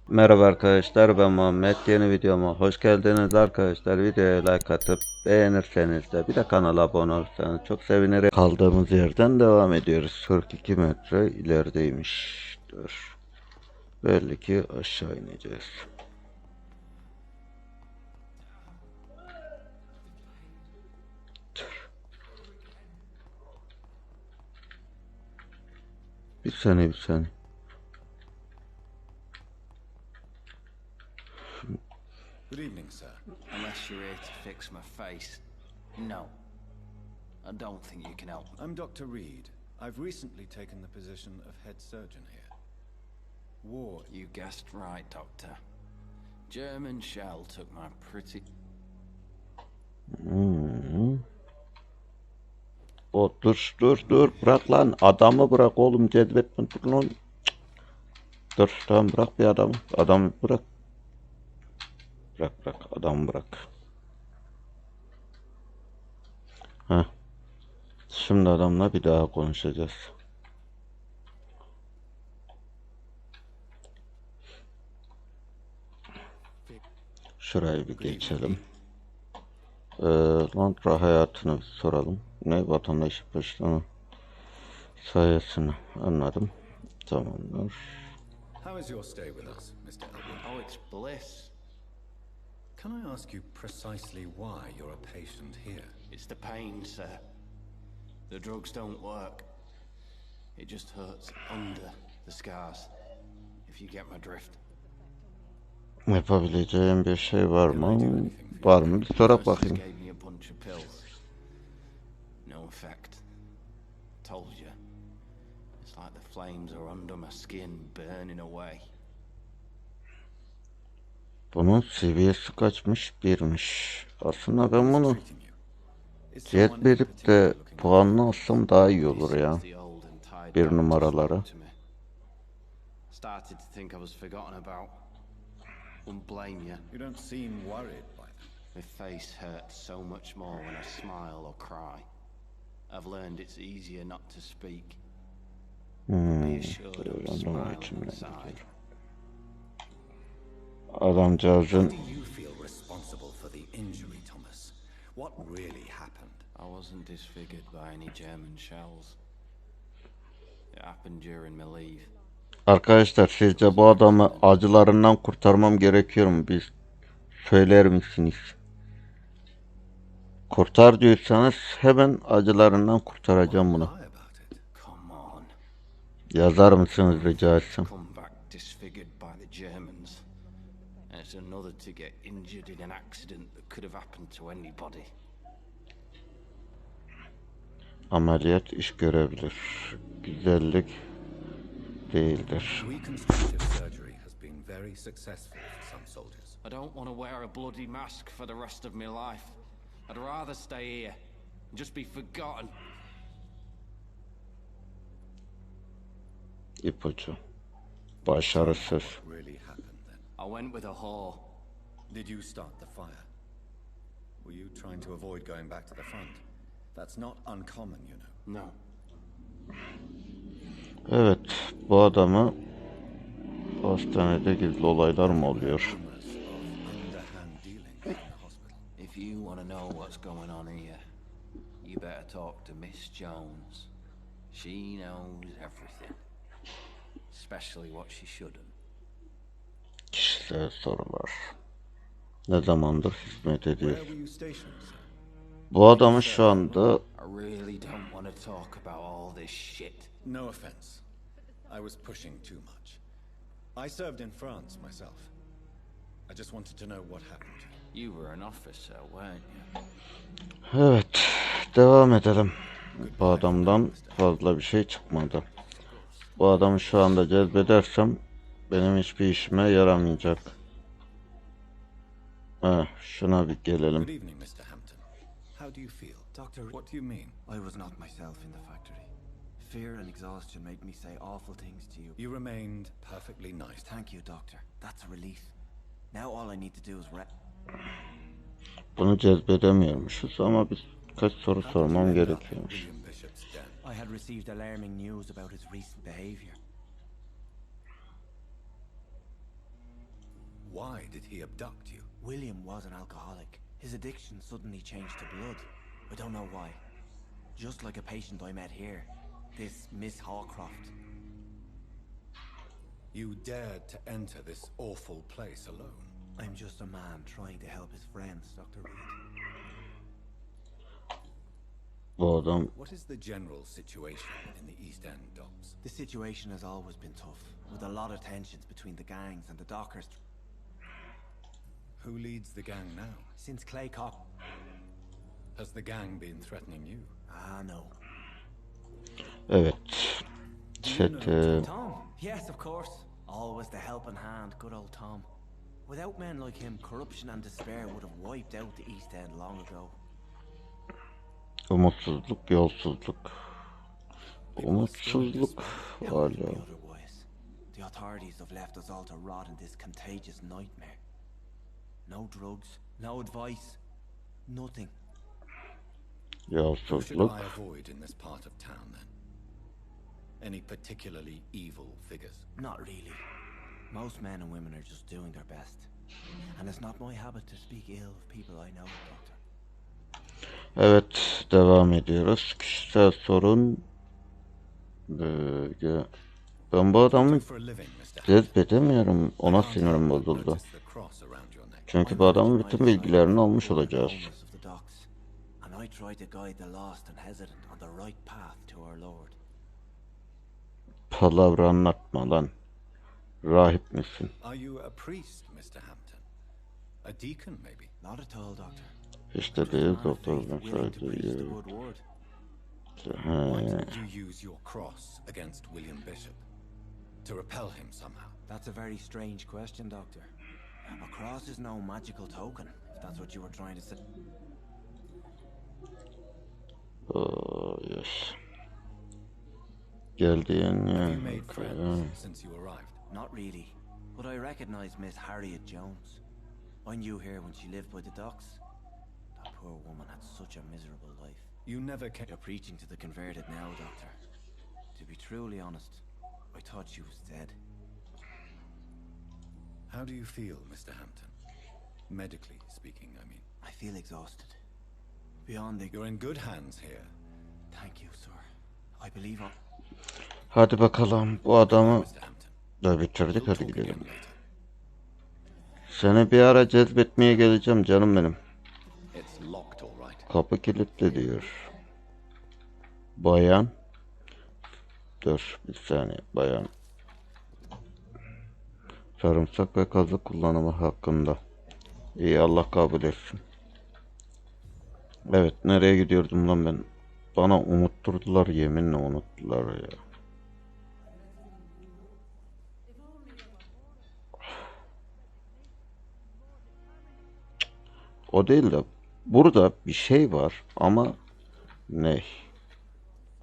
Merhaba arkadaşlar, ben Muhammed. Yeni videoma hoş geldiniz arkadaşlar. Videoya like atıp beğenirseniz de bir de kanala abone olursanız çok sevinirim. Kaldığımız yerden devam ediyoruz. 42 metre ilerideymiş. Dur. Belli ki aşağı ineceğiz. Dur. Bir saniye. Good evening, sir. Unless you're here to fix my face. No. I don't think you can help. I'm Dr. Reed. I've recently taken the position of head surgeon here. War. You guessed right, Doctor. German shell took my pretty... O dur bırak lan, adamı bırak oğlum, cezbetme dur lan. Dur tamam, bırak bir adamı bırak adamı bırak. Heh. Şimdi adamla bir daha konuşacağız. Şurayı bir geçelim. Londra hayatını soralım. Ne vatandaşlık başlama sayesinde anladım. Tamamdır. How is your stay with us, Mr. Elwood? Oh, it's bliss. Can I ask you precisely why you're a patient here? It's the pain, sir. The drugs don't work. It just hurts under the scars. If you get my drift. Yapabileceğim bir şey var mı? Var mı? Bir sorak bakayım. Gave me a bunch of pills. No effect. Told you. It's like the flames are under my skin, burning away. Bunun seviyesi kaçmış? Birmiş. Aslında ben bunu jet verip de puanını alsam daha iyi olur ya. Bir numaraları. Started to think I was forgotten about. Wouldn't blame you. You don't seem worried by that. My face hurts so much more when I smile or cry. I've learned it's easier not to speak. Be assured I'm smiling inside. Adamcağızın Do you feel responsible for the injury, Thomas? What really happened? I wasn't disfigured by any German shells. It happened during my leave. arkadaşlar, sizce bu adamı acılarından kurtarmam gerekiyor mu? Bir söyler misiniz? Kurtar diyorsanız hemen acılarından kurtaracağım bunu. Lie about it. Come on. Yazar mısınız rica etsem? Come back disfigured by the Germans. And it's another to get injured in an accident that could have happened to anybody. Ameliyat iş görebilir. Güzellik değildir. Reconstructive surgery has been very successful for some soldiers. I don't want to wear a bloody mask for the rest of my life. I'd rather stay here and just be forgotten. İpucu. Başarısız. What really happened then? I went with a whore. Did you start the fire? Were you trying to avoid going back to the front? That's not uncommon, you know. No. Evet, bu adamı hastanede gizli olaylar mı oluyor? Rumors of underhand dealings in the hospital. If you want to know what's going on here, you better talk to Miss Jones. She knows everything. Especially what she shouldn't. Kişisel sorular. Ne zamandır hizmet ediyor? Where were you stationed, sir? Bu adamı şu anda I really don't want to talk about all this shit. No offense. I was pushing too much. I served in France myself. I just wanted to know what happened. You were an officer, weren't you? evet, devam edelim. Bu adamdan fazla bir şey çıkmadı. Bu adamı şu anda cezbedersem benim hiçbir işime yaramayacak. Şuna bir gelelim. Good evening, Mr. Hampton. How do you feel? Doctor, What do you mean? I was not myself in the factory. Fear and exhaustion make me say awful things to you. You remained perfectly nice. Thank you, Doctor. That's a relief. Now all I need to do is Bunu cezbedemiyormuşuz ama birkaç soru sormam gerekiyormuş. William Bishop's den. I had received alarming news about his recent behavior. Why did he abduct you? William was an alcoholic. His addiction suddenly changed to blood. I don't know why. Just like a patient I met here. This Miss Hawcroft. You dared to enter this awful place alone. I'm just a man trying to help his friends, Dr. Reed. Bu adam What is the general situation in the East End docks? The situation has always been tough, with a lot of tensions between the gangs and the dockers. Who leads the gang now? Since Clay Cock... Has the gang been threatening you? Ah, no. evet. Çete. Tom? Yes, of course. Always the helping hand, good old Tom. Without men like him, corruption and despair would have wiped out the East End long ago. Umutsuzluk, yolsuzluk. Umutsuzluk How could it hala. be otherwise? The authorities have left us all to rot in this contagious nightmare. No drugs, no advice, nothing. Who should Yolsuzluk. I avoid in this part of town then? Any particularly evil figures? Not really. Most men and women are just doing their best. And it's not my habit to speak ill of people I know, Doctor. Evet, devam ediyoruz. Kişisel sorun. Ben bu adamı For a living, Mr. Hampton. cezbedemiyorum. Ona sinirim bozuldu. Notice the cross around your neck. Çünkü bu adamın bütün bilgilerini almış olacağız. And I try to guide the lost and hesitant on the right path to our Lord. Palavra anlatma lan. Rahip misin? Are you a priest, Mr. Hampton? A deacon, maybe? Not at all, Doctor. İşte değil doktor. Ben Willing to preach the sadece... good word. Why did you use your cross against William Bishop? To repel him somehow? That's a very strange question, Doctor. A cross is no magical token, if that's what you were trying to say. Oh, yes. Geldiğin Have yer. you made friends since you arrived? Not really, but I recognize Miss Harriet Jones. I knew her when she lived by the docks. That poor woman had such a miserable life. You never came. You're preaching to the converted now, Doctor. To be truly honest, I thought she was dead. How do you feel, Mr. Hampton? Medically speaking, I mean. I feel exhausted. Beyond the... You're in good hands here. Thank you, sir. I believe I... Hadi bakalım. Bu adamı Mr. Hampton. da bitirdik. We'll Hadi talk gidelim. again later. Seni bir ara cezbetmeye geleceğim canım benim. It's locked, all right. Kapı kilitli diyor. Bayan. Dur bir saniye bayan. Sarımsak ve kazık kullanımı hakkında. İyi Allah kabul etsin. Evet nereye gidiyordum lan ben? Bana unutturdular yeminle unuttular ya. O değil de burada bir şey var ama ne?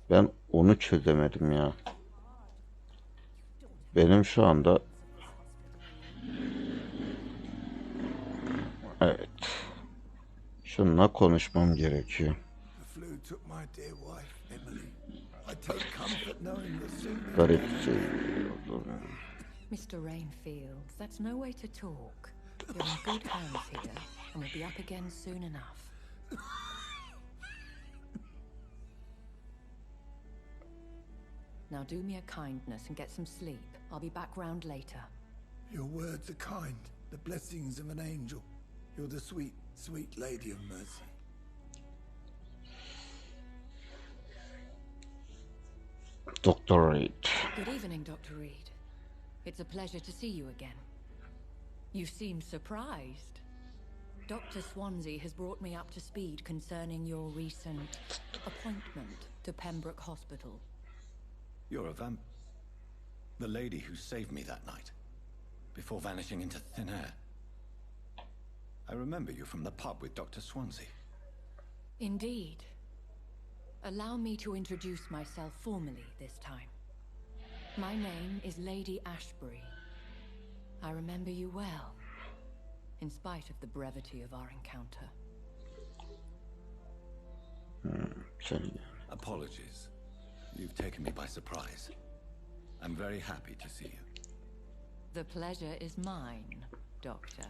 Ben onu çözemedim ya. Benim şu anda evet. Şununla konuşmam gerekiyor. The flu took my dear wife, Emily. I take comfort knowing that soon Garip bir şey. Mr. Rainfield, that's no way to talk. You're in good hands here, and we'll be up again soon enough. Now do me a kindness and get some sleep. I'll be back round later. your words are kind, the blessings of an angel. You're the sweet, sweet lady of mercy. Dr. Reed. Good evening, Dr. Reed. It's a pleasure to see you again. You seem surprised. Dr. Swansea has brought me up to speed concerning your recent appointment to Pembroke Hospital. You're a vamp. The lady who saved me that night, before vanishing into thin air. I remember you from the pub with Dr. Swansea. Indeed. Allow me to introduce myself formally this time. My name is Lady Ashbury. I remember you well, in spite of the brevity of our encounter. Apologies. You've taken me by surprise. I'm very happy to see you. The pleasure is mine. Doctor.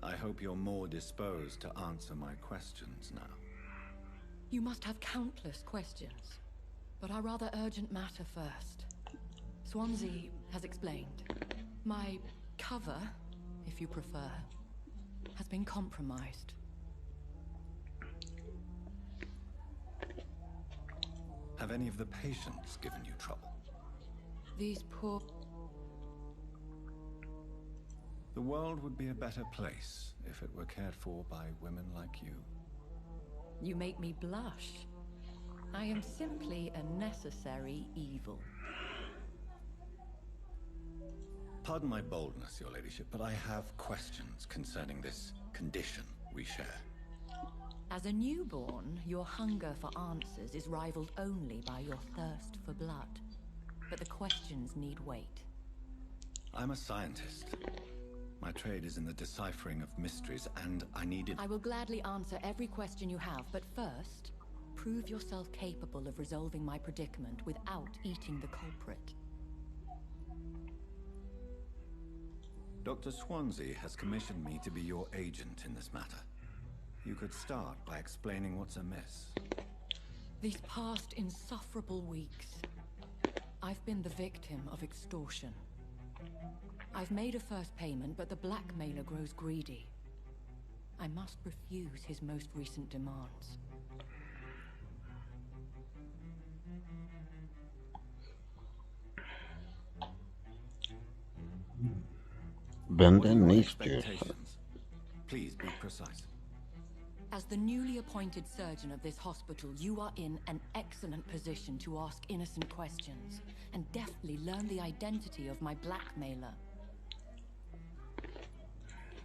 I hope you're more disposed to answer my questions now. You must have countless questions, but our rather urgent matter first. Swansea has explained. My cover, if you prefer, has been compromised. Have any of the patients given you trouble? These poor... The world would be a better place if it were cared for by women like you. You make me blush. I am simply a necessary evil. Pardon my boldness, your ladyship, but I have questions concerning this condition we share. As a newborn, your hunger for answers is rivaled only by your thirst for blood. But the questions need weight. I'm a scientist. My trade is in the deciphering of mysteries, and I needed... I will gladly answer every question you have, but first, prove yourself capable of resolving my predicament without eating the culprit. Dr. Swansea has commissioned me to be your agent in this matter. You could start by explaining what's amiss. These past insufferable weeks, I've been the victim of extortion. I've made a first payment, but the blackmailer grows greedy. I must refuse his most recent demands. Benden ne Your istiyorsun? expectations. Please be precise. As the newly appointed surgeon of this hospital, you are in an excellent position to ask innocent questions and deftly learn the identity of my blackmailer.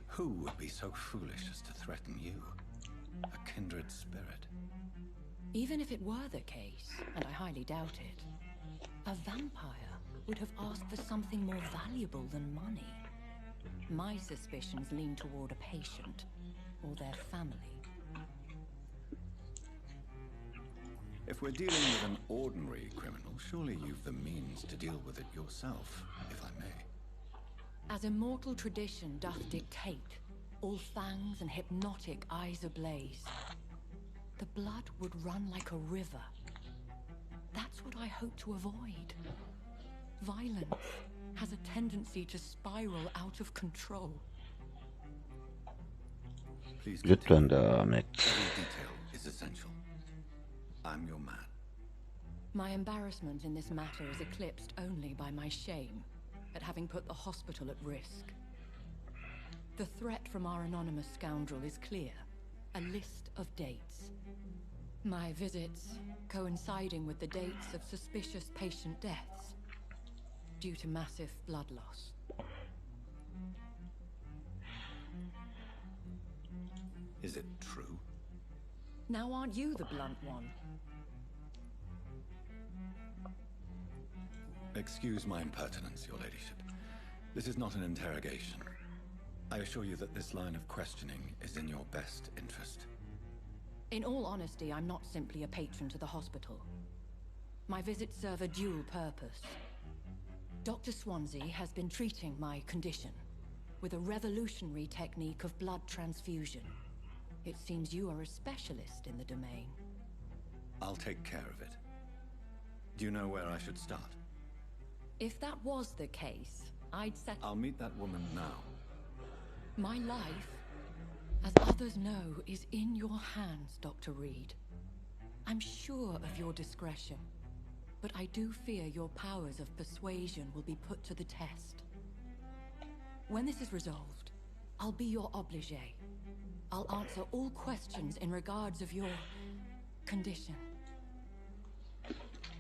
Who would be so foolish as to threaten you? A kindred spirit. Even if it were the case, and I highly doubt it, a vampire would have asked for something more valuable than money. My suspicions lean toward a patient or their family. If we're dealing with an ordinary criminal, surely you've the means to deal with it yourself, if I may. As immortal tradition doth dictate, all fangs and hypnotic eyes ablaze, the blood would run like a river. That's what I hope to avoid. Violence has a tendency to spiral out of control. Please Lütfen continue. devam et. Every detail is essential. I'm your man. My embarrassment in this matter is eclipsed only by my shame at having put the hospital at risk. The threat from our anonymous scoundrel is clear. A list of dates. My visits coinciding with the dates of suspicious patient deaths due to massive blood loss. Is it true? Now aren't you the blunt one? Excuse my impertinence, your ladyship. This is not an interrogation. I assure you that this line of questioning is in your best interest. In all honesty, I'm not simply a patron to the hospital. My visits serve a dual purpose. Dr. Swansea has been treating my condition with a revolutionary technique of blood transfusion. It seems you are a specialist in the domain. I'll take care of it. Do you know where I should start? If that was the case, I'd set... I'll meet that woman now. My life, as others know, is in your hands, Dr. Reed. I'm sure of your discretion, but I do fear your powers of persuasion will be put to the test. When this is resolved, I'll be your obligé. I'll answer all questions in regards of your condition.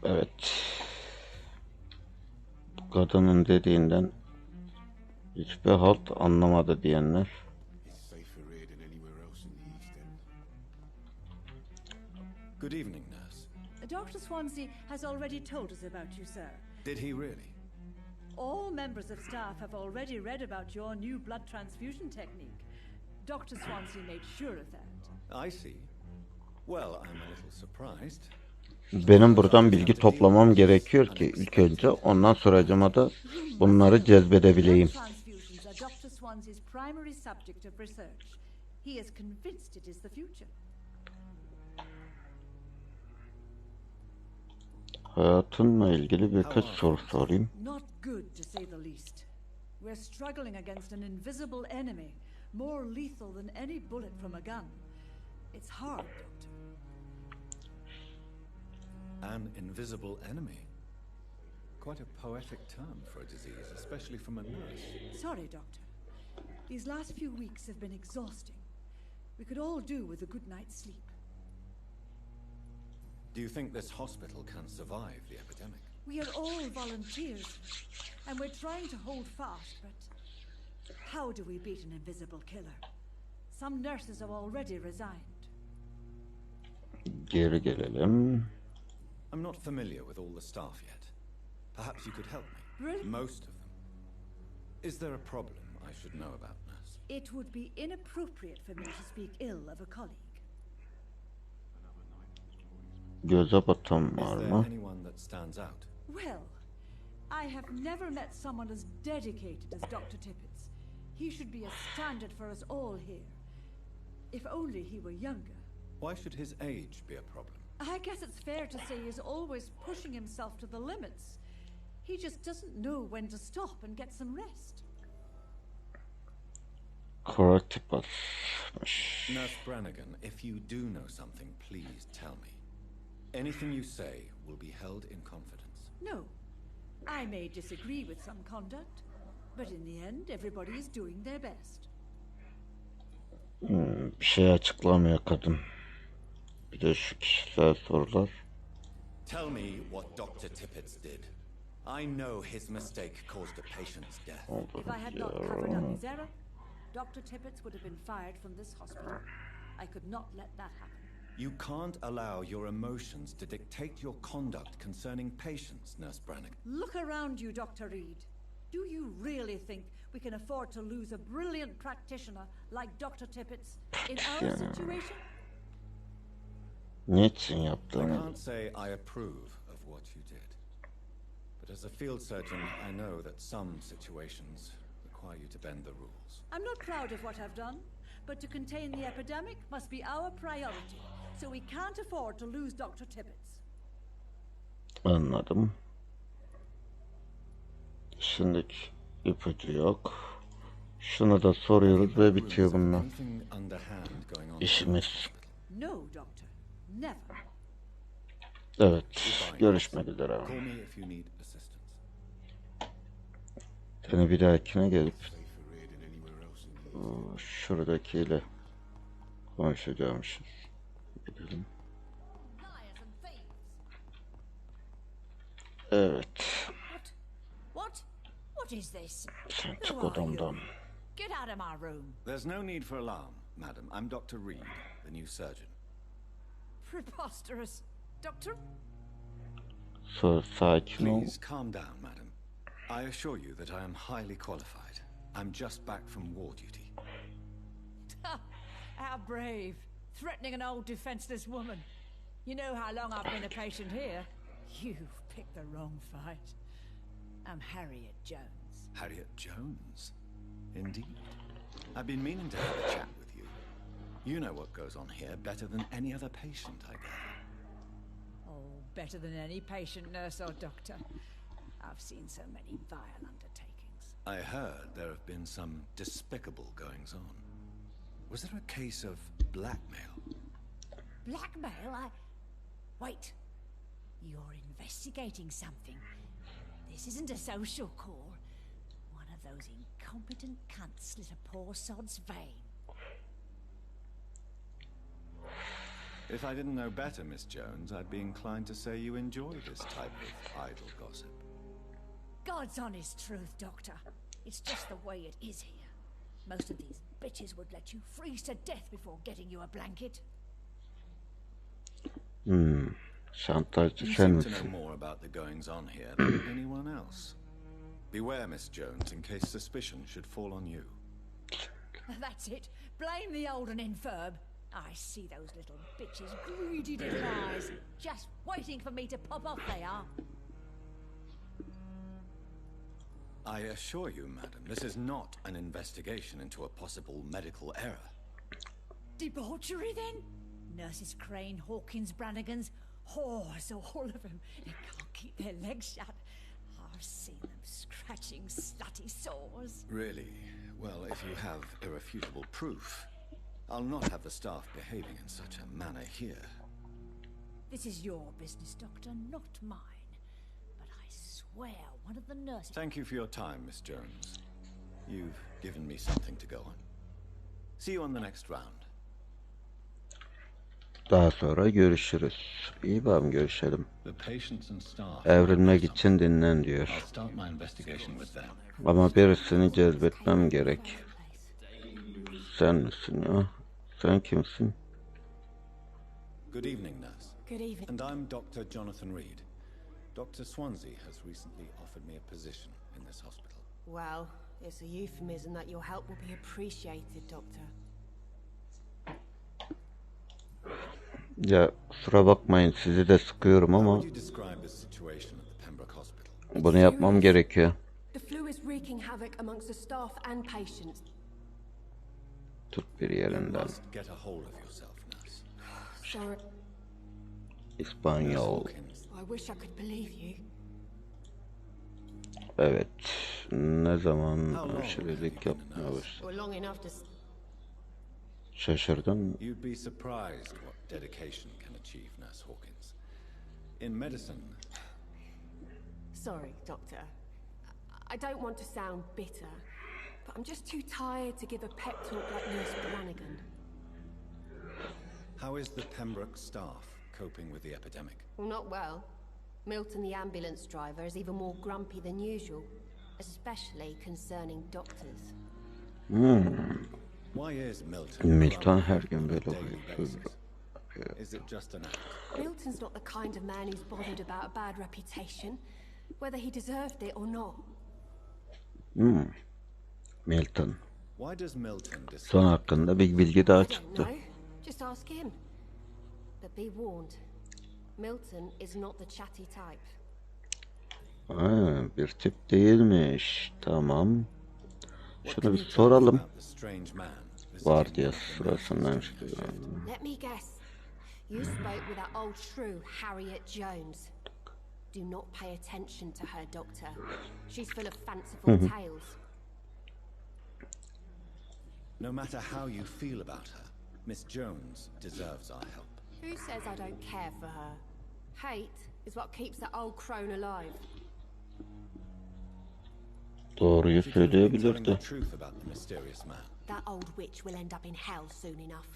Evet. Kadının dediğinden hiçbir halt anlamadı diyenler. It's safer here than anywhere else in the East End. Good evening, nurse. Dr. Swansea has already told us about you, sir. Did he really? All members of staff have already read about your new blood transfusion technique. Dr. Swansea made sure of that. I see. Well, I'm a little surprised. Benim buradan bilgi toplamam gerekiyor ki ilk önce ondan sonracıma da bunları cezbedebileyim. Blood transfusions are Dr. Swansea's primary subject of research. He is convinced it is the future. Hayatınla ilgili birkaç soru sorayım. Not good to say the least. We're struggling against an invisible enemy, more lethal than any bullet from a gun. It's hard, Doctor. An invisible enemy. Quite a poetic term for a disease, especially from a nurse. Sorry, Doctor. These last few weeks have been exhausting. We could all do with a good night's sleep. Do you think this hospital can survive the epidemic? We are all volunteers, and we're trying to hold fast, but how do we beat an invisible killer? Some nurses have already resigned. Geri gelelim. I'm not familiar with all the staff yet. Perhaps you could help me. Really? Most of them. Is there a problem I should know about, nurse? It would be inappropriate for me to speak ill of a colleague. Göze batan var Is there mı? anyone that stands out? Well, I have never met someone as dedicated as Dr. Tippett. He should be a standard for us all here. If only he were younger. Why should his age be a problem? I guess it's fair to say he's always pushing himself to the limits. He just doesn't know when to stop and get some rest. Kroatipasmış. Nurse Brannigan, if you do know something, please tell me. Anything you say will be held in confidence. No, I may disagree with some conduct, but in the end, everybody is doing their best. Bir şey açıklamıyor kadın. Bir de şu kişisel sorular. Tell me what Dr. Tippett did. I know his mistake caused a patient's death. If I had not covered up his error, Dr. Tippett would have been fired from this hospital. I could not let that happen. You can't allow your emotions to dictate your conduct concerning patients, Nurse Brannigan. Look around you, Dr. Reed. Do you really think we can afford to lose a brilliant practitioner like Dr. Tippett in our situation? Niçin I yaptığını can't say I approve of what you did. But as a field surgeon, I know that some situations require you to bend the rules. I'm not proud of what I've done, but to contain the epidemic must be our priority. So we can't afford to lose Dr. Tippett. anladım. Şimdiki ipucu yok. Şunu da soruyoruz ve bitiyor bununla. Anything underhand going on? İşimiz. No, Doctor. Never. Evet. Görüşmek üzere. Call me if you need assistance. Seni bir dahakine gelip Safer here than anywhere else in the East. şuradakiyle konuşacağımışız. Gidelim. Evet. What is this? Sen çık odamdan. Get out of my room. There's no need for alarm, madam. I'm Dr. Reed, the new surgeon. Preposterous. Doctor? Sakin ol. Please calm down, madam. I assure you that I am highly qualified. I'm just back from war duty. How brave. Threatening an old defenseless woman. You know how long I've been a patient here. You've picked the wrong fight. I'm Harriet Jones. Harriet Jones? Indeed. I've been meaning to have a chat with you. You know what goes on here better than any other patient, I gather. Oh, better than any patient, nurse or doctor. I've seen so many vile undertakings. I heard there have been some despicable goings-on. Was there a case of blackmail? Blackmail? Wait. You're investigating something. This isn't a social call. One of those incompetent cunts slit a poor sod's vein. If I didn't know better, Miss Jones, I'd be inclined to say you enjoy this type of idle gossip. God's honest truth, Doctor. It's just the way it is here. Most of these bitches would let you freeze to death before getting you a blanket. Şantajcı You sen seem to know misin? more about the goings-on here than anyone else. Beware, Miss Jones, in case suspicion should fall on you. That's it. Blame the old and infirm. I see those little bitches, greedy little eyes, just waiting for me to pop off they are. I assure you, madam, this is not an investigation into a possible medical error. Debauchery, then? Nurses Crane, Hawkins, Brannigans, whores, all of them. They can't keep their legs shut. I've seen them scratching slutty sores. Really? Well, if you have irrefutable proof, I'll not have the staff behaving in such a manner here. This is your business, Doctor, not mine. But I swear one of the nurses... Thank you for your time, Miss Jones. You've given me something to go on. See you on the next round. Daha sonra görüşürüz. İyi bakalım, görüşelim. The patients and staff. Evrilmek için dinlen diyor. I'll start my investigation with them. Ama birisini cezbetmem gerek. Sen misin ya? Sen kimsin? Good evening, nurse. Good evening. And I'm Dr. Jonathan Reed. Dr. Swansea has recently offered me a position in this hospital. Well, it's a euphemism that your help will be appreciated, Doctor. Ya kusura bakmayın, sizi de sıkıyorum How ama would you describe the situation at the Pembroke Hospital? bunu yapmam gerekiyor. The flu is wreaking havoc amongst the staff and patients. Tut bir You yerinden. must get a hold of yourself, nurse. Sorry, Nurse İspanyol. Hawkins. I wish I could believe you. Evet. Ne zaman How long hemşirelik have you been a yapmaya nurse? başladım? Or long enough to... Şaşırdım. You'd be surprised what dedication can achieve, Nurse Hawkins. In medicine, Sorry, Doctor. I don't want to sound bitter, but I'm just too tired to give a pep talk like Nurse Brannigan. how is the Pembroke staff coping with the epidemic? Well, not well. Milton, the ambulance driver, is even more grumpy than usual, especially concerning doctors. Why is Milton? Milton grumpy her gün on a böyle daily huysuz. basis? Is it just an act? Milton's not the kind of man who's bothered about a bad reputation, whether he deserved it or not. Milton. Why does Milton decide? Son hakkında bir bilgi daha I don't çıktı. know. Just ask him. But be warned, Milton is not the chatty type. Ha, bir tip değilmiş. Tamam. What Şunu can bir you tell me soralım. about the strange man visiting Vardiya one of the sırasından nurses during çıkıyor. her shift? Let me guess. You spoke with that old shrew, Harriet Jones. Do not pay attention to her, Doctor. She's full of fanciful tales. No matter how you feel about her, Miss Jones deserves our help. Who says I don't care for her? Hate is what keeps that old crone alive. Doğruyu She could have been telling söyleyebilirdi. the truth about the mysterious man. That old witch will end up in hell soon enough.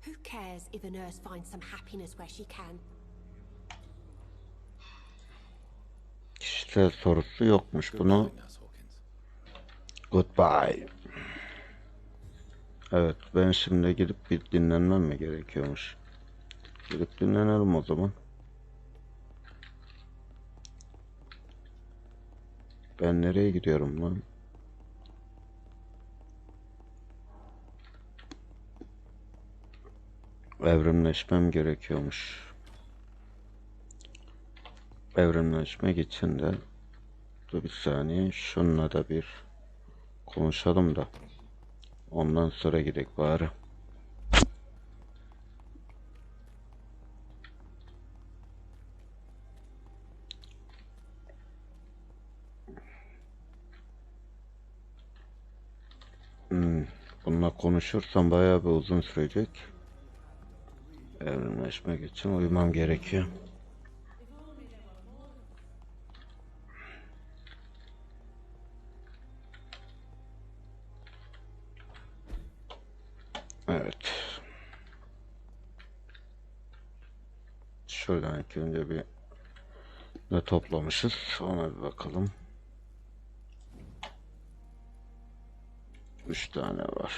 Who cares if the nurse finds some happiness where she can? Kişisel sorusu yokmuş. Bunu Goodbye, Nurse Hawkins. goodbye. Evet, ben şimdi gidip bir dinlenmem mi gerekiyormuş? Gidip dinlenelim o zaman. Ben nereye gidiyorum lan? Evrimleşmem gerekiyormuş. Evrimleşmek için de dur bir saniye, şununla da bir konuşalım da ondan sonra gidelim bari. Bununla konuşursam bayağı bir uzun sürecek. Evrimleşmek için uyumam gerekiyor. Evet. Şuradan ilk önce bir ne toplamışız ona bir bakalım. 3 tane var.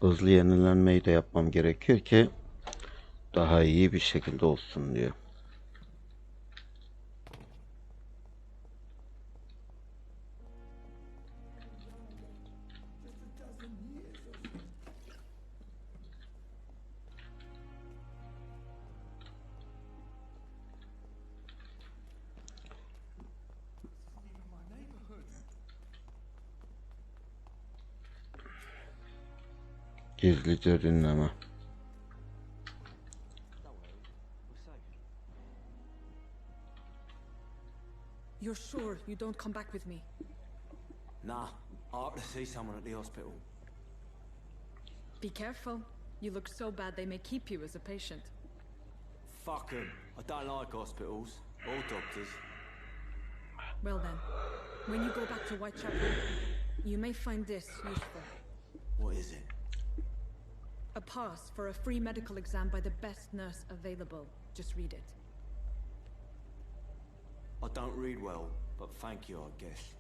Hızlı yenilenmeyi de yapmam gerekiyor ki daha iyi bir şekilde olsun diye. Gizlice dinleme. You're sure you don't come back with me? Nah, I ought to see someone at the hospital. Be careful. You look so bad they may keep you as a patient. Fuck 'em. I don't like hospitals or doctors. Well then, when you go back to Whitechapel, you may find this useful. What is it? A pass for a free medical exam by the best nurse available. Just read it. I don't read well, but thank you, I guess.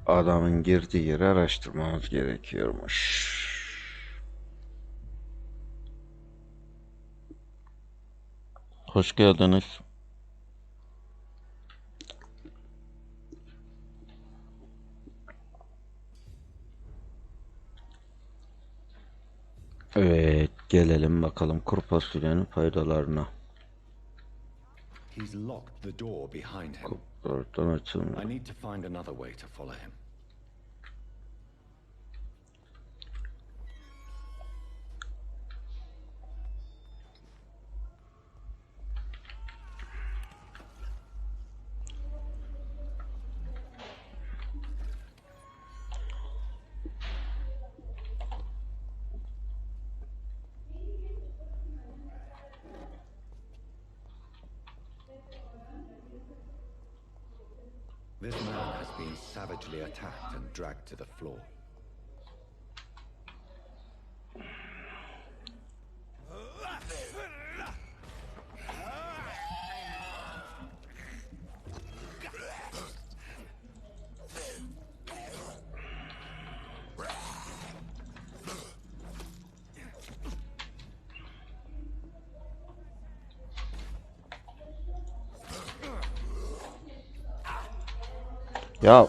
Adamın girdiği yeri araştırmamız gerekiyormuş. Hoş geldiniz. Evet, gelelim bakalım kuru fasulyenin faydalarına. He's locked the door behind him. Kapılardan açılmıyor. I need to find another way to follow him. This man has been savagely attacked and dragged to the floor. Ya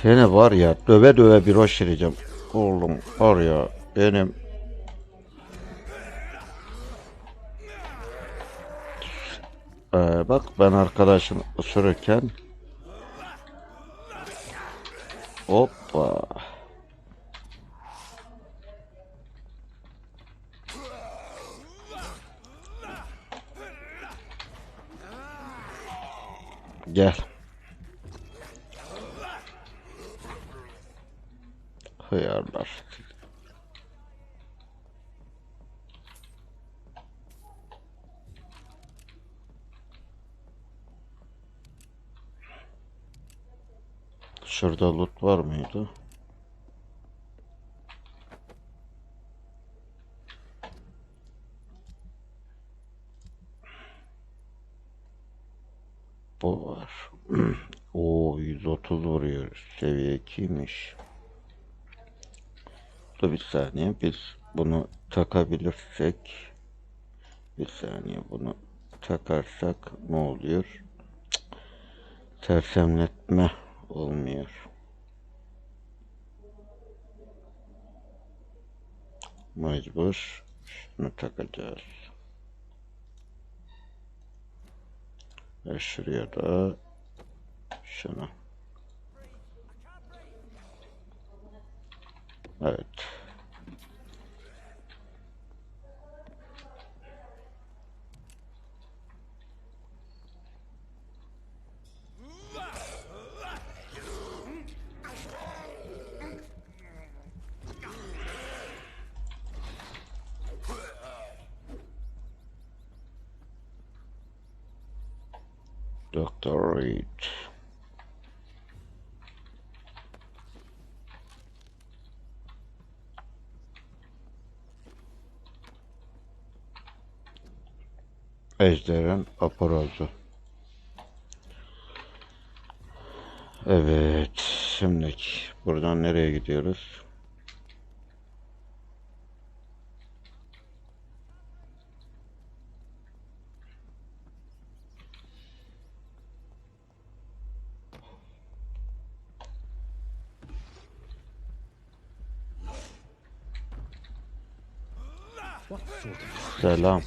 seni var ya döve döve bir hoş vereceğim. Oğlum var ya benim bak ben arkadaşım ısırırken hoppa gel. Hıyarlar. Şurada loot var mıydı? Bu var. O 130 vuruyor. Seviye 2'ymiş. Dur bir saniye. Biz bunu takabilirsek bir saniye bunu takarsak ne oluyor? Sersemletme olmuyor. Mecbur şunu takacağız. Ve şuraya da şunu. Evet. Dr. Reed. Ejder'in aporozu. Evet, şimdi buradan nereye gidiyoruz? Selam.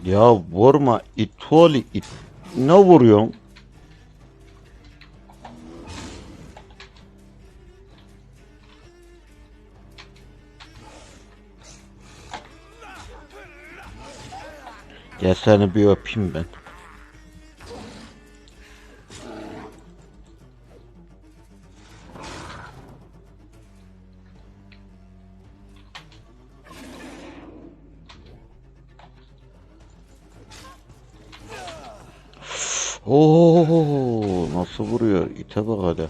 Ya vurma itoli it. Ne vuruyorsun? Gel seni bir öpeyim ben. Oo, nasıl vuruyor? İte bak hadi.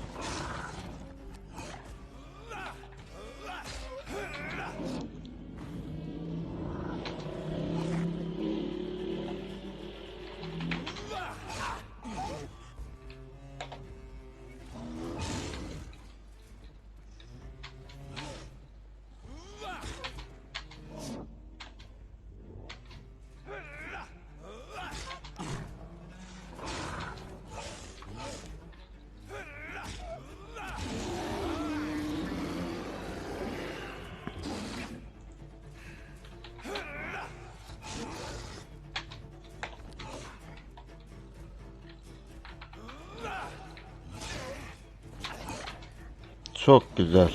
Çok güzel.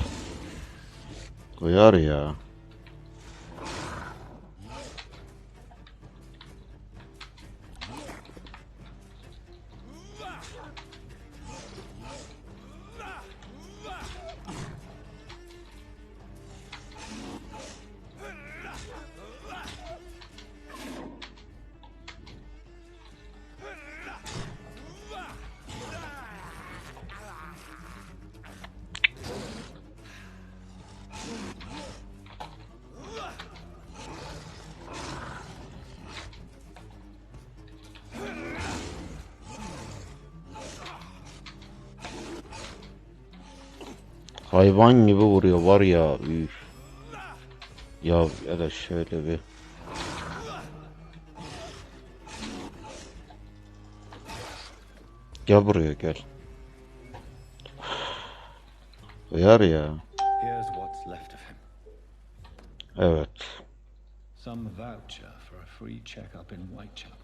Koyar ya. Hayvan gibi vuruyor var ya. Üf. Ya hele şöyle bir. Gel buraya gel. Uyar ya. Here's what's left of him. Evet. Some voucher for a free checkup in Whitechapel.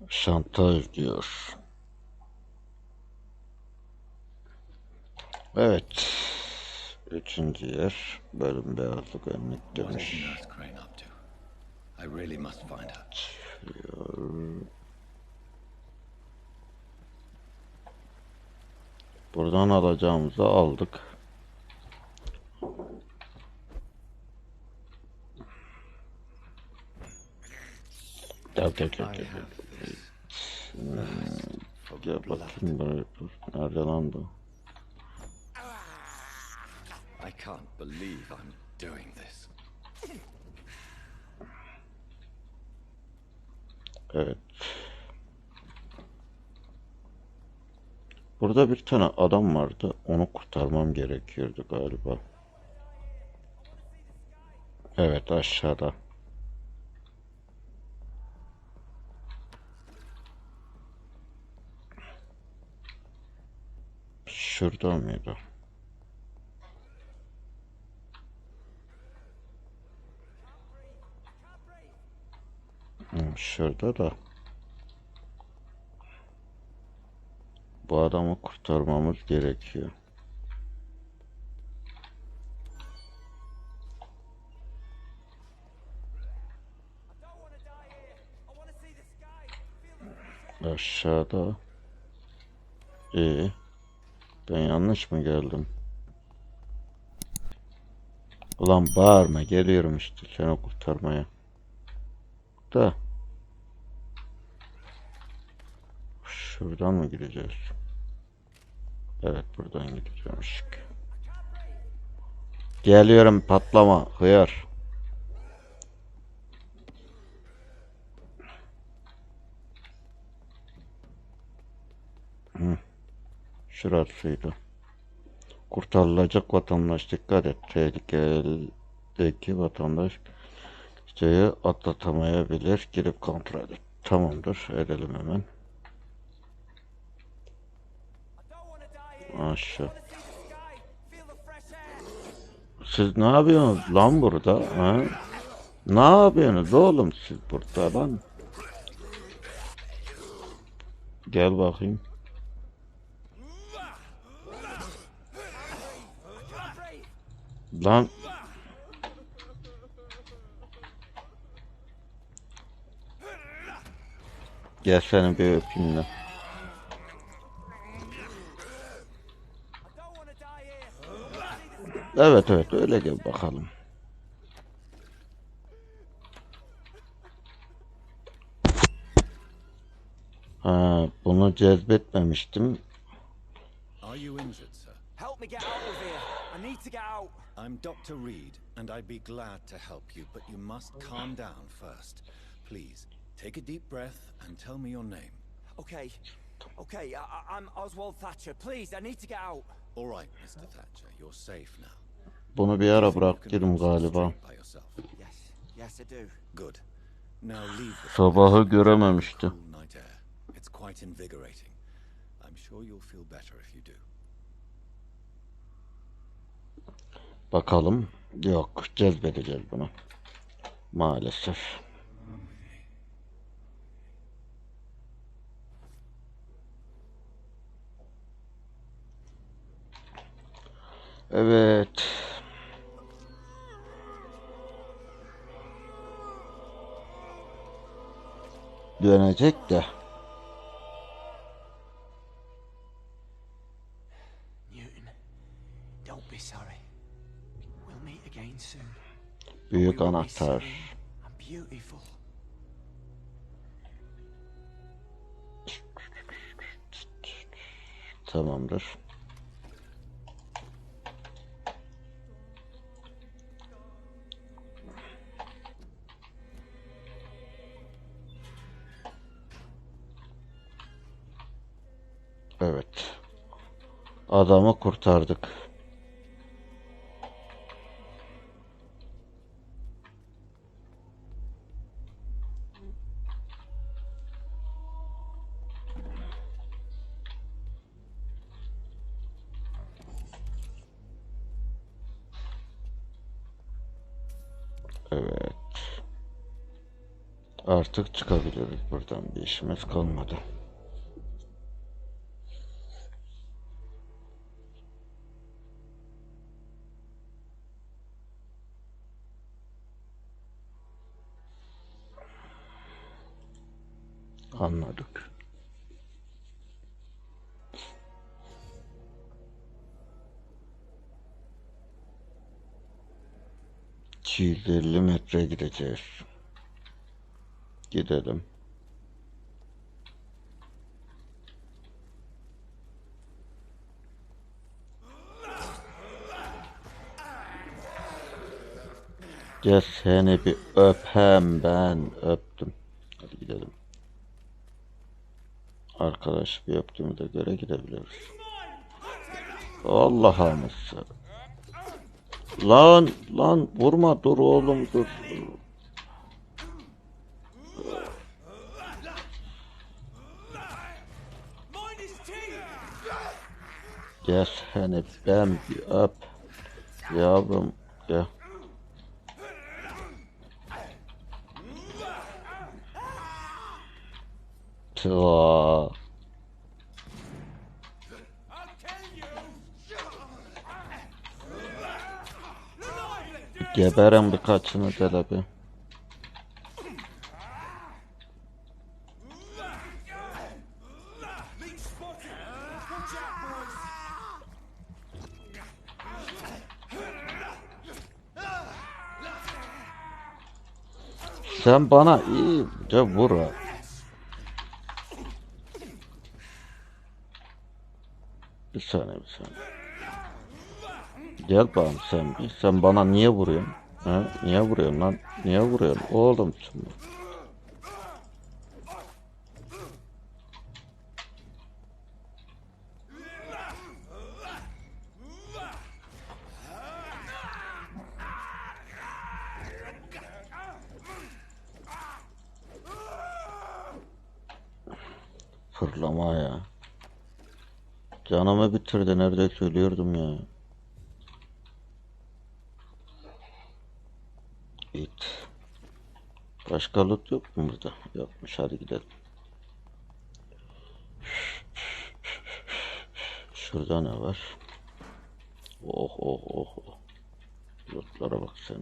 Şantaj diyor. Evet. Üçüncü yer. Bölüm beyazlık önlük What is demiş. Nurse Crane up to? I really must find her. Buradan alacağımızı aldık. Gel. Gel bakayım buraya. Nerede lan bu? I can't believe I'm doing this. Evet. Burada bir tane adam vardı. Onu kurtarmam gerekiyordu galiba. Evet, aşağıda. Şurada mıydı? Şurada da. Bu adamı kurtarmamız gerekiyor. Aşağıda. Ben yanlış mı geldim? Ulan bağırma, geliyorum işte seni kurtarmaya. da. Şuradan mı gideceğiz? Evet, buradan gideceğiz. Geliyorum, patlama hıyar. Şurasıydı. Kurtarılacak vatandaş dikkat et. Tehlikedeki vatandaş şeyi atlatamayabilir. Girip kontrol et. Tamamdır. Edelim hemen. Aşağı. Siz ne yapıyorsunuz lan burada? Ha? Ne yapıyorsunuz oğlum siz burada lan? Gel bakayım. Lan. Gel seni bir öpeyim lan. Evet evet, öyle gel bakalım. Ha, bunu cezbetmemiştim. Are you injured, sir? Help me get out of here. I need to get out. I'm Dr. Reed, and I'd be glad to help you, but you must calm down first. Please, take a deep breath and tell me your name. Okay. Okay, I'm Oswald Thatcher. Please, I need to get out. All right, Mr. Thatcher, you're safe now. Bunu bir ara bıraktım galiba. By yourself. Yes, I do. Good. Now leave the Sabahı görememişti. cool night air. It's quite invigorating. I'm sure you'll feel better if you do. Bakalım. Yok, cezbedeceğiz bunu. Maalesef. Evet. Dönecek de. Newton, don't be sorry. We'll meet again soon. Büyük anahtar. I'm beautiful. Tamamdır. Evet. Adamı kurtardık. Evet. Artık çıkabiliriz buradan. Bir işimiz kalmadı. Anladık. Çiğli 50 metre gideceğiz. Gidelim. Gel seni bir öpem, ben öptüm. Hadi gidelim. Arkadaş bir öptüğümüze göre gidebiliriz. Allah'ım. Lan vurma, dur oğlum dur. Gel seni ben bir öp. Yavrum gel. Tıva. Geberin birkaçını dele bir. Sen bana iyice vur ha. Bir saniye. Gel bakalım sen bir. Sen bana niye vuruyorsun? Ha? Niye vuruyorsun lan? Niye vuruyorsun? Oğlum şimdi. Fırlama ya. Canımı bitirdi. Nerede söylüyordum ya. İt. Başka loot yok mu burada? Yokmuş. Hadi gidelim. Şurada ne var? Oh. Lootlara bak sen.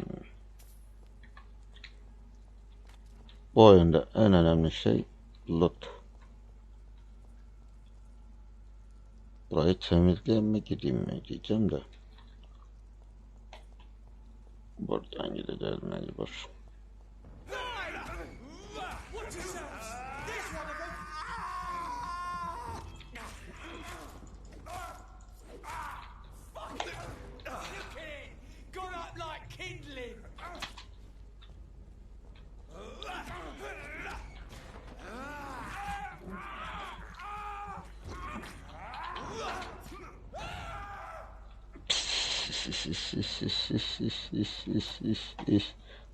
Bu oyunda en önemli şey loot. Burayı temizleyeyim mi gideyim mi diyeceğim de. Buradan gideceğiz mecbur.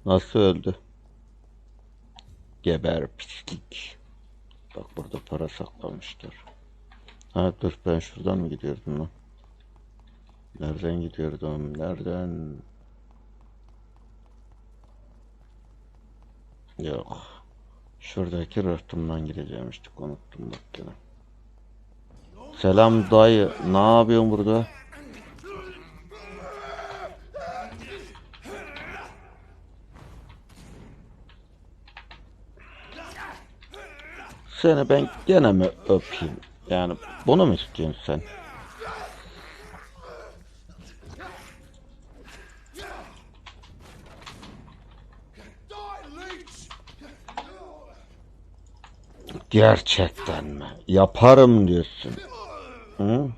Nasıl öldü? Geber pislik. Bak burada para saklamışlar. Ha dur, ben şuradan mı gidiyordum lan? Nereden gidiyordum? Nereden? Yok. Şuradaki rıhtımdan gideceğimiştik. Unuttum bak gene. Selam dayı. Ne yapıyorsun burada? Seni ben gene mi öpeyim? Yani bunu mu istiyorsun sen? Gerçekten mi? Yaparım diyorsun. Hı?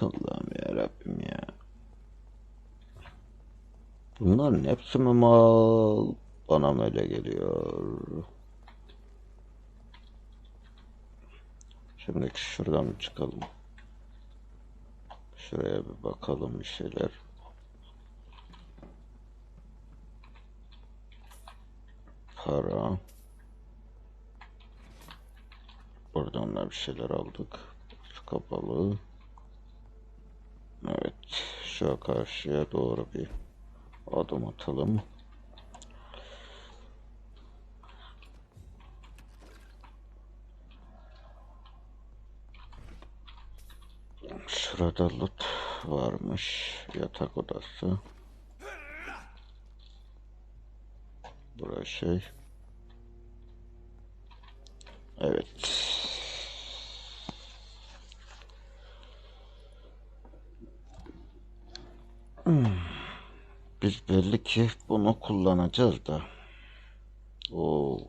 Allah'ım yarabbim ya. Bunların hepsi mi mal? Bana mı öyle geliyor? Şimdi şuradan çıkalım. Şuraya bir bakalım bir şeyler. Para. Buradan da bir şeyler aldık. Su kapalı. Evet. Şu karşıya doğru bir adım atalım. Şurada loot varmış. Yatak odası. Burası şey. Evet. Biz belli ki bunu kullanacağız da. Oo.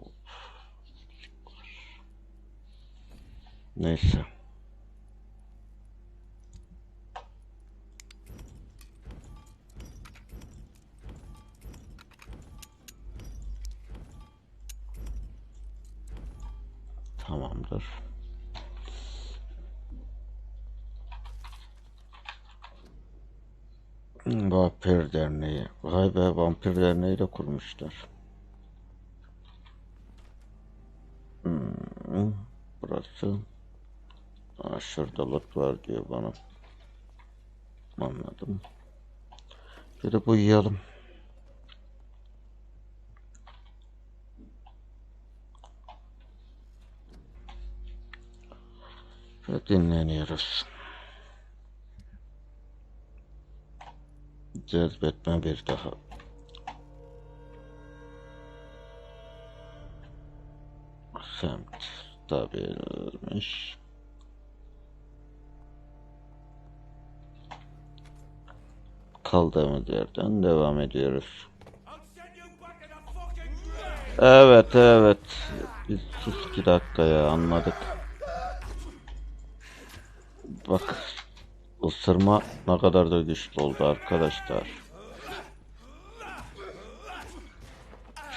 Neyse. Tamamdır. Vampir Derneği. Vay be, Vampir Derneği de kurmuşlar. Burası. Aa, şurada lot var diyor bana. Anladım. Bir de bu yiyelim. Ve dinleniyoruz. Cezbetme bir daha. Semt stabilmiş. kaldığımız yerden devam ediyoruz. Evet evet. Biz sus 2 dakika ya, anladık. Bak ısırma ne kadar da güçlü oldu arkadaşlar.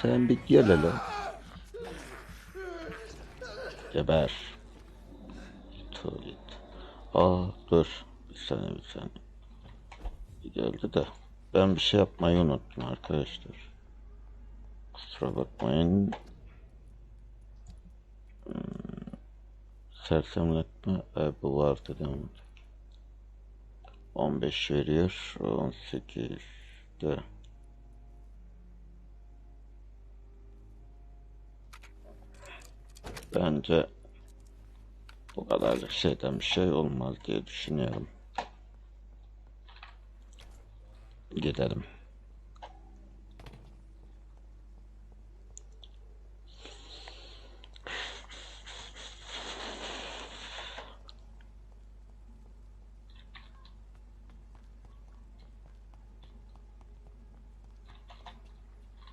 Sen bir gel hele. Geber. Tuvalet. Aa dur. Bir saniye. Geldi de. Ben bir şey yapmayı unuttum arkadaşlar. Kusura bakmayın. Sersemletme. Bu vardı değil mi? 15 veriyor. 18'de. Bence bu kadarlık şeyden bir şey olmaz diye düşünüyorum. Gidelim.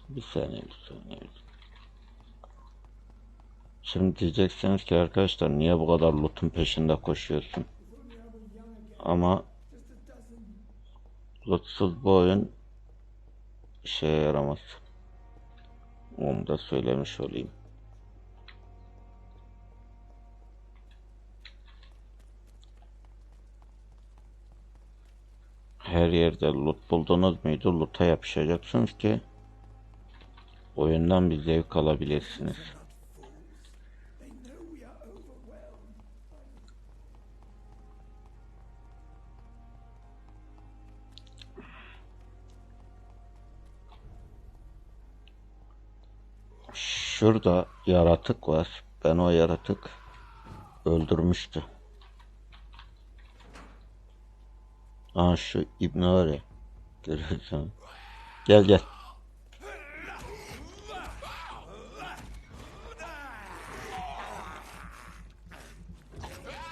Bir saniye. Şimdi diyeceksiniz ki arkadaşlar niye bu kadar loot'un peşinde koşuyorsun? Ama lootsuz bu oyun işe yaramaz. Onu da söylemiş olayım. Her yerde loot buldunuz muydu? Loot'a yapışacaksınız ki oyundan bir zevk alabilirsiniz. Şurada yaratık var. Ben o yaratık öldürmüştü. Aa şu ibne var ya. Görüyorsun. Gel.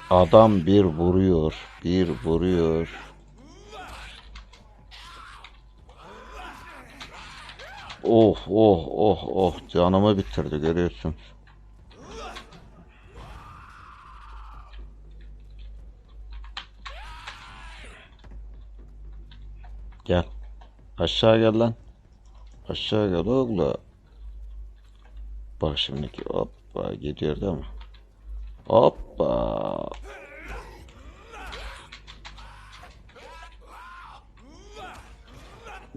Adam bir vuruyor. Oh canımı bitirdi, görüyorsun. Gel. Aşağı gel lan. Aşağı gel oğlum. Bak şimdiki hoppa gidiyor değil mi? Hoppa.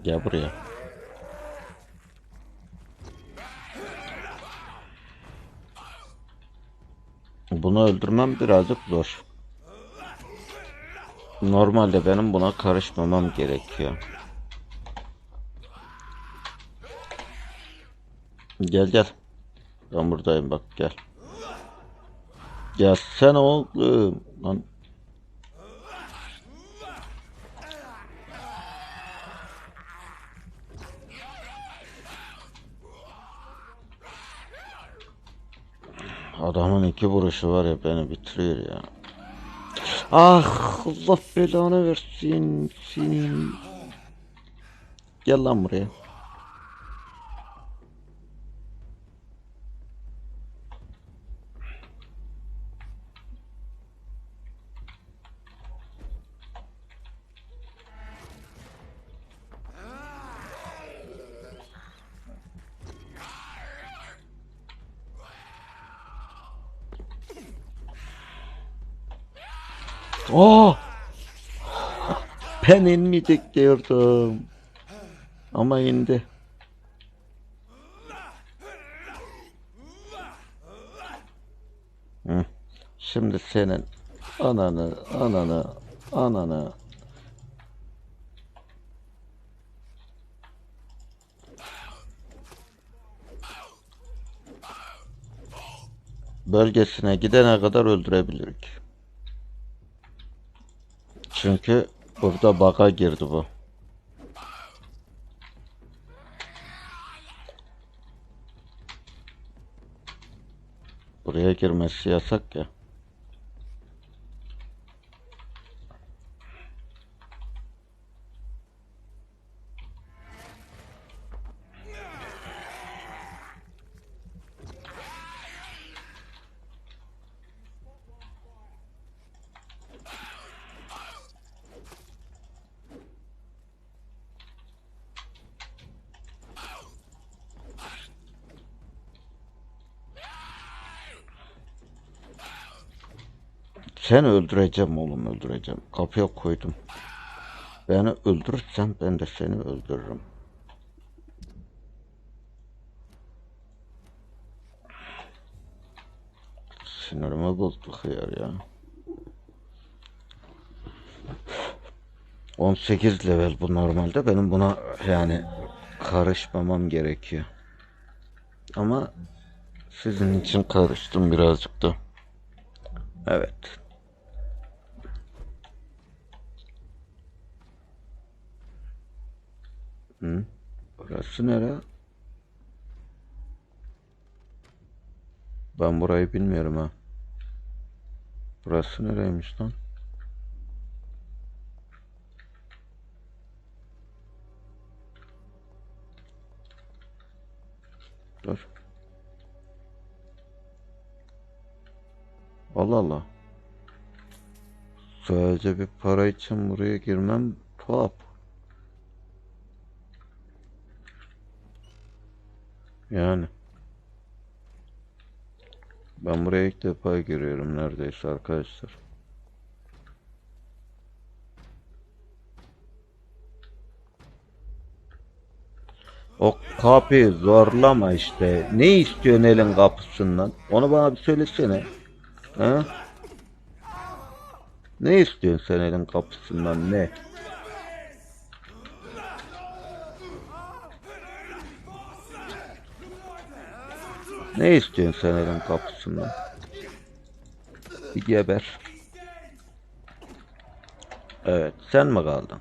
Gel buraya. Bunu öldürmem birazcık zor. Normalde benim buna karışmamam gerekiyor. Gel. Ben buradayım bak, gel. Gelsene oğlum. Lan. Adamın 2 vuruşu var ya, beni bitiriyor ya. Ah, Allah belanı versin senin. Gel lan buraya. Oh! Ben inmeyecek diyordum. Ama indi. Hı. Şimdi senin ananı bölgesine gidene kadar öldürebilirik. Çünkü burada bug'a girdi bu. Buraya girmesi yasak ya. Seni öldüreceğim oğlum, öldüreceğim. Kapıya koydum. Beni öldürürsen ben de seni öldürürüm. Sinirimi bozduk ya. 18 level bu normalde. Benim buna yani karışmamam gerekiyor. Ama sizin için karıştım birazcık da. Evet. Burası nere? Ben burayı bilmiyorum ha. Burası nereymiş lan? Dur. Allah Allah. Sadece bir para için buraya girmem tuhaf. Yani. Ben buraya ilk defa giriyorum neredeyse arkadaşlar. O kapıyı zorlama işte. Ne istiyorsun elin kapısından? Onu bana bir söylesene. He? Ne istiyorsun sen elin kapısından, ne? Ne istiyorsun sen elin kapısından? Bir geber. Evet, sen mi kaldın?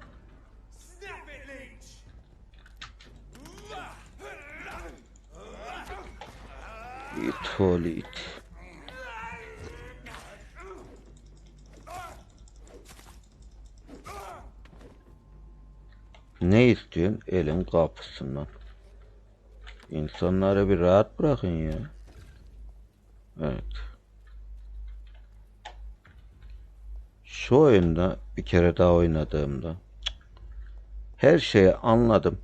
İt oğlu it. Ne istiyorsun elin kapısından? İnsanları bir rahat bırakın ya. Evet. Şu oyunda bir kere daha oynadığımda her şeyi anladım.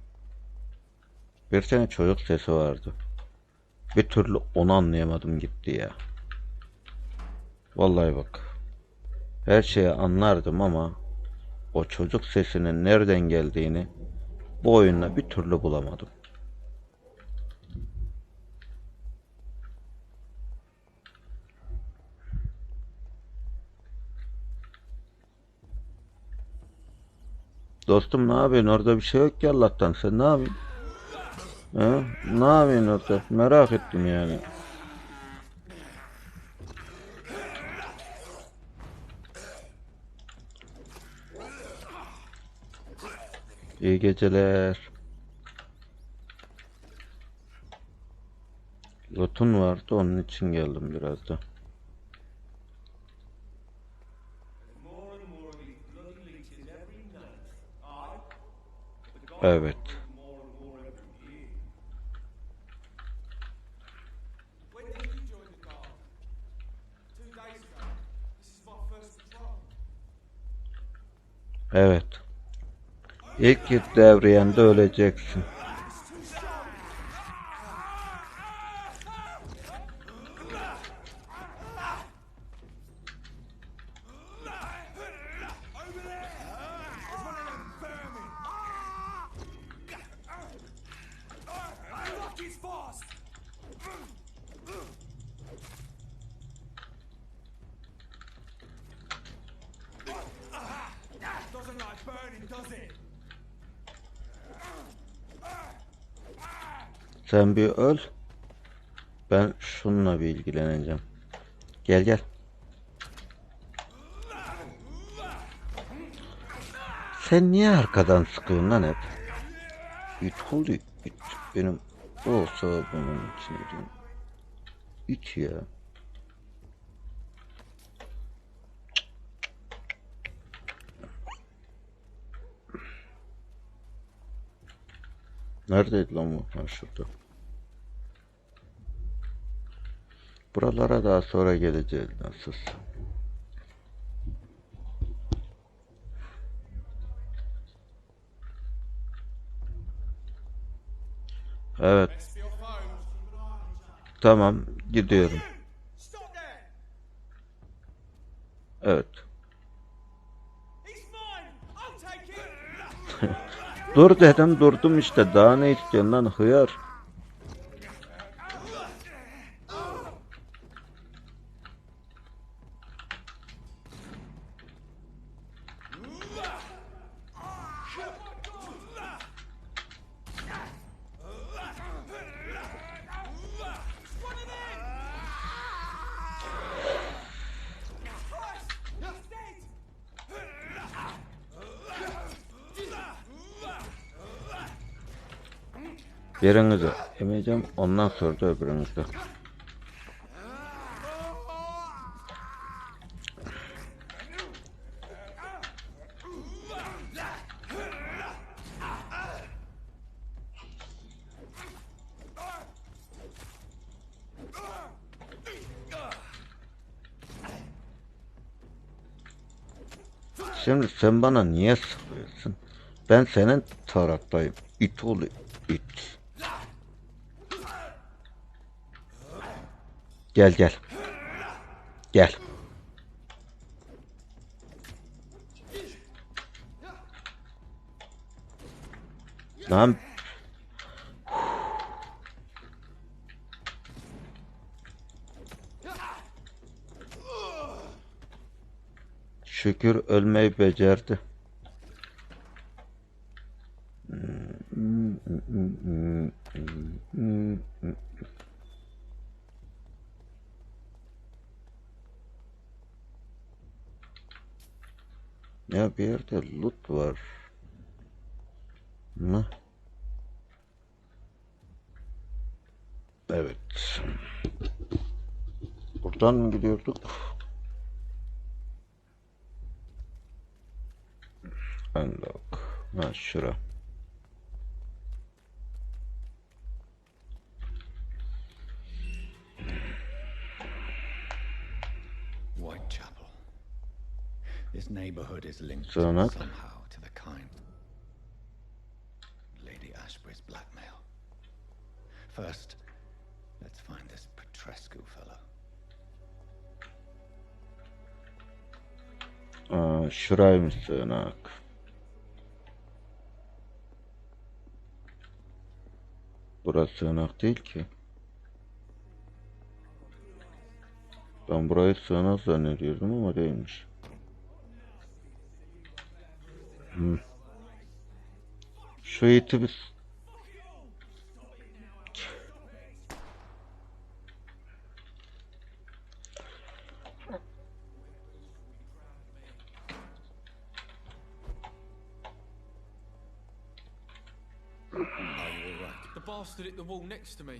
Bir tane çocuk sesi vardı. Bir türlü onu anlayamadım gitti ya. Vallahi bak. Her şeyi anlardım ama o çocuk sesinin nereden geldiğini bu oyunda bir türlü bulamadım. Dostum ne yapıyorsun? Orada bir şey yok ki Allah'tan. Sen ne yapıyorsun? Ha? Ne yapıyorsun orada? Merak ettim yani. İyi geceler. Loot'un vardı, onun için geldim biraz da. Evet. Evet. İlk git devriyende öleceksin. Sen bir öl. Ben şununla bir ilgileneceğim. Gel gel. Sen niye arkadan sıkıyorsun lan hep? İt oldu. İt. Benim olsa bunun içine diyorum. İt ya. Neredeydi lan bu? Ha, şurada. Buralara daha sonra geleceğiz nasılsa. Evet. Tamam, gidiyorum. Evet, Dur dedim, durdum işte. Daha ne istiyorsun lan hıyar? Birinizi emeceğim, ondan sonra da öbürünüzü. Şimdi sen bana niye sıkıyorsun? Ben senin taraftayım. İt oğlu it. Gel gel. Gel. Lan. Şükür ölmeyi becerdi. Ya bir yerde loot var mı? Evet. Buradan mı gidiyorduk? Unlock. Ha şura. Whitechapel. This neighborhood is linked Sığınak. somehow to the kind. Lady Ashbury's blackmail. First, let's find this Petrescu fellow. Şuraymış sığınak. Burası sığınak değil ki. Ben burayı sığınak zannediyordum ama değilmiş. Şu iti biz... The bastard hit the wall next to me.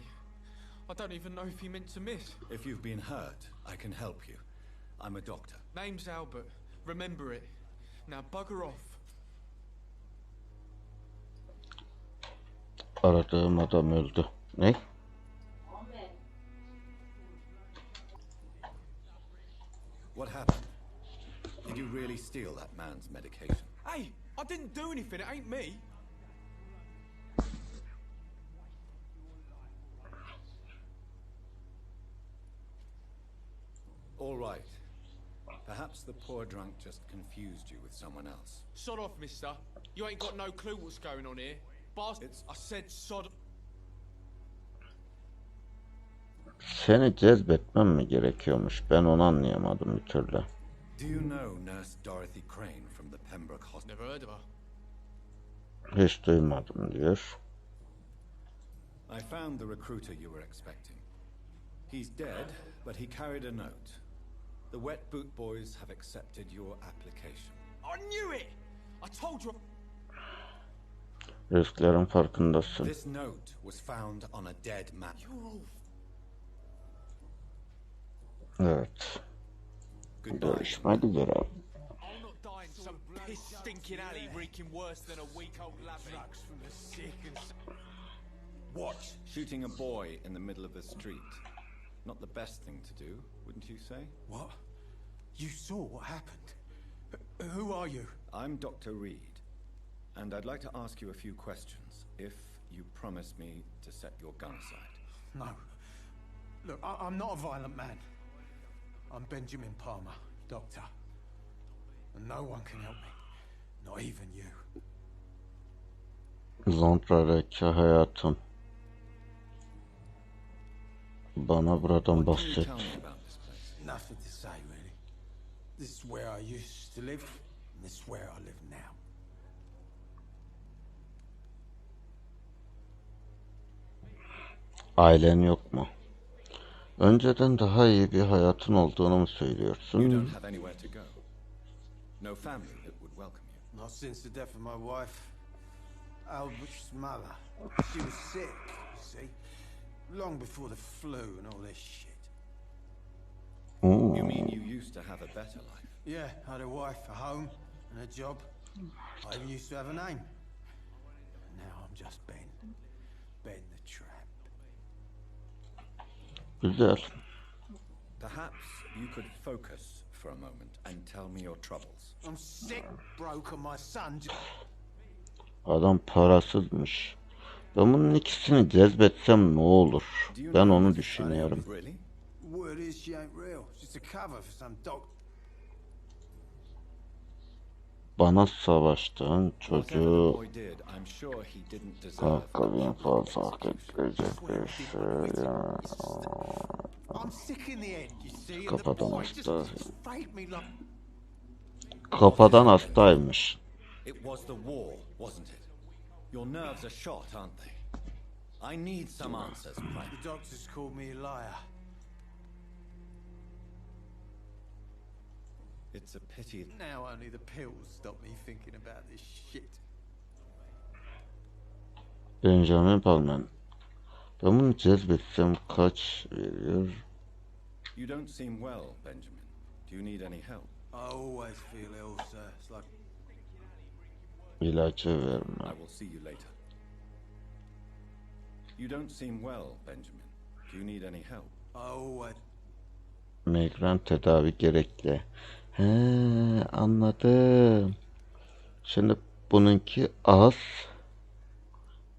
I don't even know if he meant to miss. If you've been hurt, I can help you. I'm a doctor. Name's Albert. Remember it. Now bugger off. Aradığım adam öldü. Ne? What happened? Did you really steal that man's medication? Hey, I didn't do anything. It ain't me. All right. Perhaps the poor drunk just confused you with someone else. Sod off, mister. You ain't got no clue what's going on here. Bastards, I said sod. Seni cezbetmem mi gerekiyormuş? Ben onu anlayamadım bir türlü. Do you know Nurse Dorothy Crane from the Pembroke Hospital? Never heard of her. Hiç duymadım diyor. I found the recruiter you were expecting. He's dead, but he carried a note. The Wet Boot Boys have accepted your application. I knew it! I told you. Risklerin farkındasın. This note was found on a dead man. Evet. Görüşmek üzere. I'm not dying some piss stinking alley reeking worse than a week old lamb. From the sick and What? Shooting a boy in the middle of the street. Not the best thing to do, wouldn't you say? What? You saw what happened? Who are you? I'm Dr. Reed, and I'd like to ask you a few questions, if you promise me to set your gun aside. No. Look, I'm not a violent man. I'm Benjamin Palmer, doctor. And no one can help me. Not even you. Londra'daki hayatım. Bana buradan bahset. Nothing to say, really. This is where I used to live, and this is where I live now. Ailen yok mu? Önceden daha iyi bir hayatın olduğunu mu söylüyorsun? You don't have anywhere to go. No family that would welcome you. Not since the death of my wife, Albert's mother. She was sick, you see. Long before the flu and all this shit. You mean you used to have a better life? Yeah, I had a wife, a home, and a job. I even used to have a name. Now I'm just Ben. Ben the Tramp. Güzel. Perhaps you could focus for a moment and tell me your troubles. I'm sick, broke, and my son. Adam parasızmış. Ben bunun ikisini cezbetsem ne olur? Ben onu düşünüyorum. Really? Word is she ain't real. She's a cover for some doc. Bana savaştan çocuğu kanka bin fazla hak ettirecek bir şey ya. Kafadan hasta. Kafadan hastaymış. It was the war, wasn't it? Your nerves are shot, aren't they? I need some answers, Private. The doctors called me a liar. It's a pity. Now only the pills stop me thinking about this shit. Benjamin Palmen. Ben bunu cezbetsem kaç veriyor? You don't seem well, Benjamin. Do you need any help? I always feel ill, sir. It's like İlacı verme. I will see you later. You don't seem well, Benjamin. Do you need any help? I always. Migren tedavi gerekli. He, anladım. Şimdi bununki az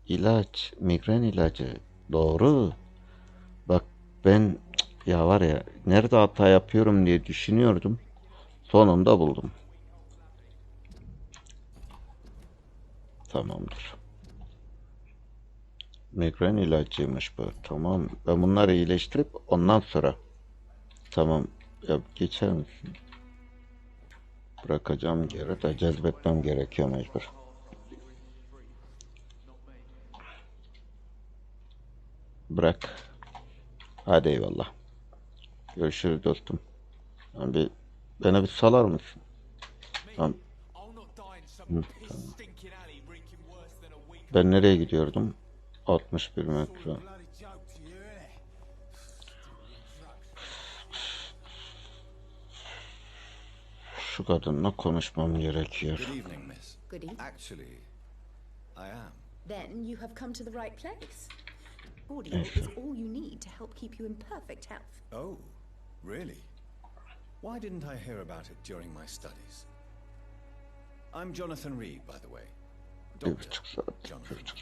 ilaç, migren ilacı. Doğru. Bak ben ya var ya nerede hata yapıyorum diye düşünüyordum. Sonunda buldum. Tamamdır. Migren ilacıymış bu. Tamam. Ben bunları iyileştirip ondan sonra. Tamam. Ya geçer misin? Bırakacağım geri de cezbetmem gerekiyor mecbur. Bırak. Hadi eyvallah. Görüşürüz dostum. Beni bir salar mısın? Tamam. Hı, tamam. Ben nereye gidiyordum? 61 metre. Şu kadınla konuşmam gerekiyor. Good evening, miss. Good evening. Actually, I am. Then you have come to the right place. Audio is all you need to help keep you in perfect health. Oh, really? Why didn't I hear about it during my studies? I'm Jonathan Reed, by the way.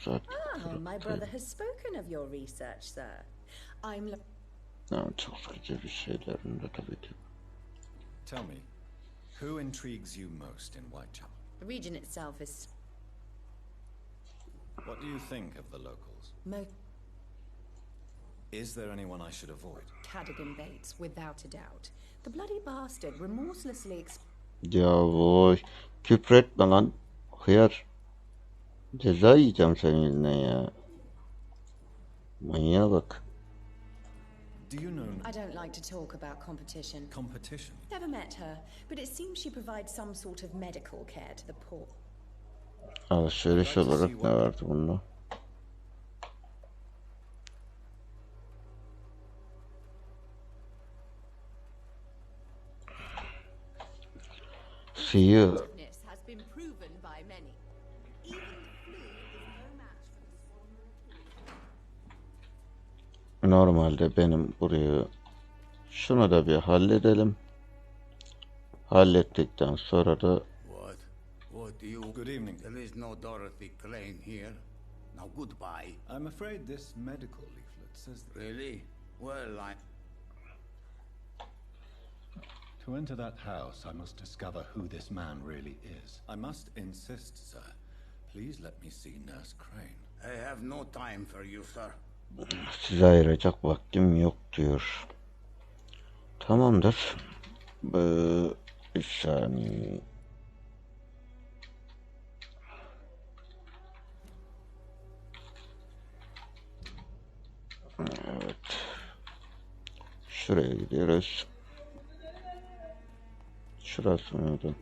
Ah, my brother has spoken of your research, sir. I'm çok sıkıcı bir şeylerin de tabii ki. Tell me, who intrigues you most in Whitechapel? The region itself is What do you think of the locals? Is there anyone I should avoid? Cadogan Bates, without a doubt. The bloody bastard remorselessly Ya boy, küfretme lan. Hıyar. Ceza yiyeceğim senin yüzünden ya. Manyağa bak. Do you know? I don't like to talk about competition. Competition? Never met her, but it seems she provides some sort of medical care to the poor. Alışveriş olarak ne vardı bunda? See you. Has been proven by many. Even flu is no match for Normalde benim burayı şunu da bir halledelim. Hallettikten sonra da What do you... Good evening. There is no Dorothy Crane here. Now goodbye. I'm afraid this medical leaflet says that. Really? Well, To enter that house, I must discover who this man really is. I must insist, sir. Please let me see Nurse Crane. I have no time for you, sir. Size ayıracak vaktim yok diyor. Tamamdır. Bir saniye. Evet. Şuraya gidiyoruz. Şurası mıydı?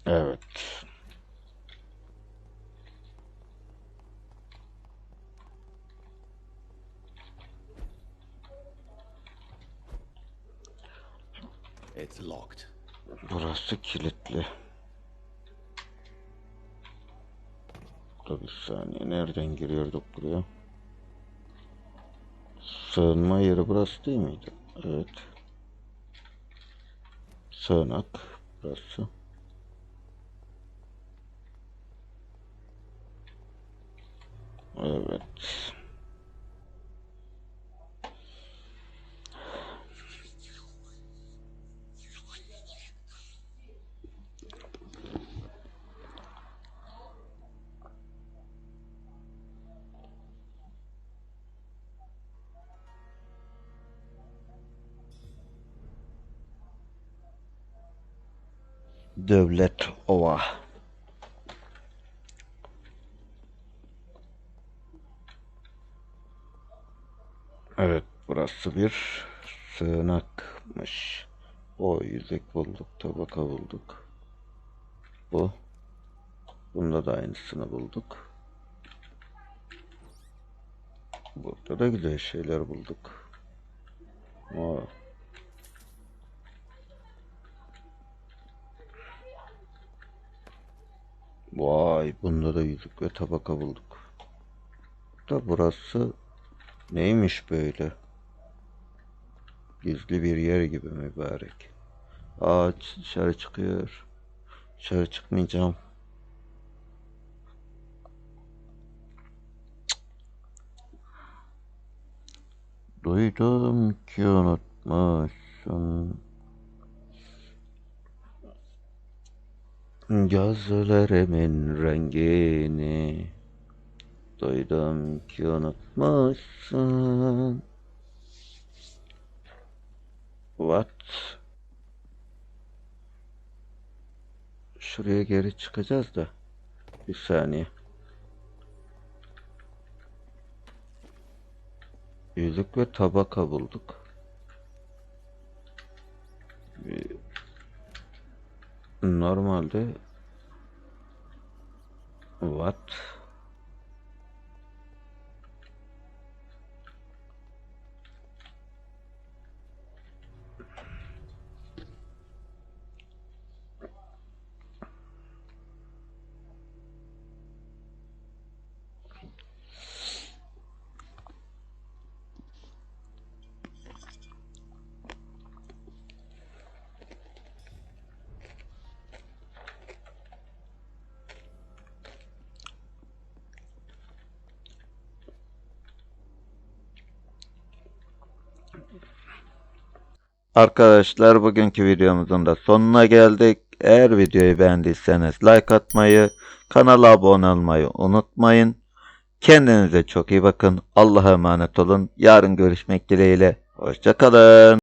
Evet. It's locked. Burası kilitli. Dur bir saniye. Nereden giriyorduk buraya? Sığınma yeri burası değil miydi? Evet. Sığınak burası. Evet. Devlet Ova. Evet, burası bir sığınakmış. O yüzük bulduk, tabaka bulduk. Bu. Bunda da aynısını bulduk. Burada da güzel şeyler bulduk. Aa. Vay, bunda da yüzük ve tabaka bulduk. Da burası neymiş böyle? Gizli bir yer gibi mübarek. Ağaç dışarı çıkıyor. Dışarı çıkmayacağım. Duydum ki unutmuşsun. Gözlerimin rengini. Duydum ki unutmuşsun. What? Şuraya geri çıkacağız da. Bir saniye. Yüzük ve tabaka bulduk. Normalde what? Arkadaşlar, bugünkü videomuzun da sonuna geldik. Eğer videoyu beğendiyseniz like atmayı, kanala abone olmayı unutmayın. Kendinize çok iyi bakın. Allah'a emanet olun. Yarın görüşmek dileğiyle. Hoşça kalın.